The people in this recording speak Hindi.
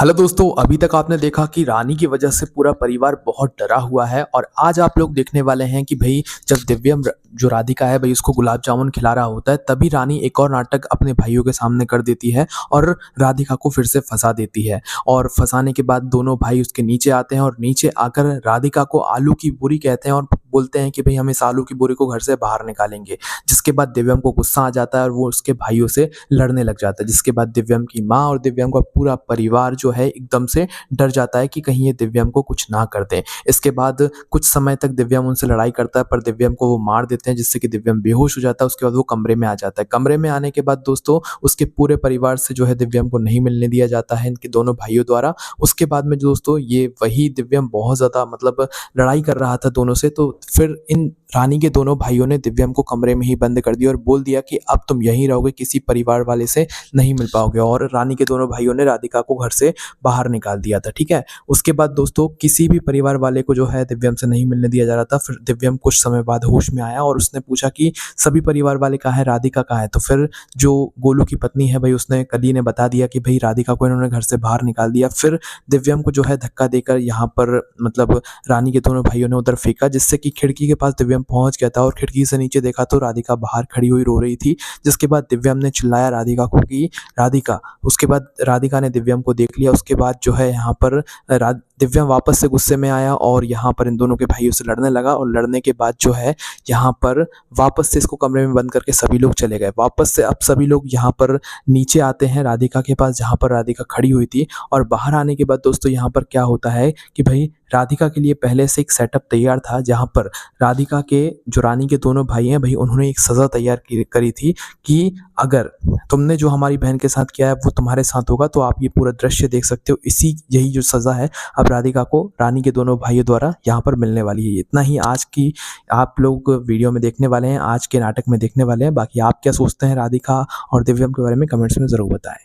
हेलो दोस्तों, अभी तक आपने देखा कि रानी की वजह से पूरा परिवार बहुत डरा हुआ है और आज आप लोग देखने वाले हैं कि भई जब दिव्यम जो राधिका है भई उसको गुलाब जामुन खिला रहा होता है, तभी रानी एक और नाटक अपने भाइयों के सामने कर देती है और राधिका को फिर से फँसा देती है। और फँसाने के बाद दोनों भाई उसके नीचे आते हैं और नीचे आकर राधिका को आलू की पूरी कहते हैं और बोलते हैं कि भई हम इस आलू की पूरी को घर से बाहर निकालेंगे। जिसके बाद दिव्यम को गुस्सा आ जाता है और वो उसके भाइयों से लड़ने लग जाता है। जिसके बाद दिव्यम की माँ और दिव्यम का पूरा परिवार जो है एकदम से डर जाता है कि कहीं ये दिव्यम को कुछ ना कर दें। इसके बाद कुछ समय तक दिव्यम उनसे लड़ाई करता है, पर दिव्यम को वो मार देते हैं जिससे कि दिव्यम बेहोश हो जाता है। उसके बाद वो कमरे में आ जाता है। कमरे में आने के बाद दोस्तों उसके पूरे परिवार से जो है दिव्यम को नहीं मिलने दिया जाता है इनके दोनों भाइयों द्वारा। उसके बाद में दोस्तों ये वही दिव्यम बहुत ज़्यादा मतलब लड़ाई कर रहा था दोनों से, तो फिर इन रानी के दोनों भाइयों ने दिव्यम को कमरे में ही बंद कर दिया और बोल दिया कि अब तुम यहीं रहोगे, किसी परिवार वाले से नहीं मिल पाओगे। और रानी के दोनों भाइयों ने राधिका को घर से बाहर निकाल दिया था, ठीक है। उसके बाद दोस्तों किसी भी परिवार वाले को जो है दिव्यम से नहीं मिलने दिया जा रहा था। फिर दिव्यम कुछ समय बाद होश में आया और उसने पूछा कि सभी परिवार वाले कहाँ हैं, राधिका कहाँ है। तो फिर जो गोलू की पत्नी है भाई उसने कली ने बता दिया कि भाई राधिका को इन्होंने घर से बाहर निकाल दिया। फिर दिव्यम को जो है धक्का देकर यहाँ पर मतलब रानी के दोनों भाइयों ने उधर फेंका, जिससे कि खिड़की के पास दिव्यम पहुंच गया था और खिड़की से नीचे देखा तो राधिका बाहर खड़ी हुई रो रही थी। जिसके बाद दिव्यम ने चिल्लाया राधिका को कि राधिका। उसके बाद राधिका ने दिव्यम को देख लिया। उसके बाद जो है यहाँ पर दिव्यम वापस से गुस्से में आया और यहाँ पर इन दोनों के भाइयों से लड़ने लगा। और लड़ने के बाद जो है यहाँ पर वापस से इसको कमरे में बंद करके सभी लोग चले गए। वापस से अब सभी लोग यहाँ पर नीचे आते हैं राधिका के पास जहाँ पर राधिका खड़ी हुई थी। और बाहर आने के बाद दोस्तों यहाँ पर क्या होता है कि भाई राधिका के लिए पहले से एक सेटअप तैयार था, जहाँ पर राधिका के जो रानी के दोनों भाई हैं भाई उन्होंने एक सज़ा तैयार करी थी कि अगर तुमने जो हमारी बहन के साथ किया है वो तुम्हारे साथ होगा। तो आप ये पूरा दृश्य देख सकते हो। यही जो सज़ा है अब राधिका को रानी के दोनों भाइयों द्वारा यहाँ पर मिलने वाली है। इतना ही आज की आप लोग वीडियो में देखने वाले हैं, आज के नाटक में देखने वाले हैं। बाकी आप क्या सोचते हैं राधिका और दिव्यम के बारे में कमेंट्स में ज़रूर बताएं।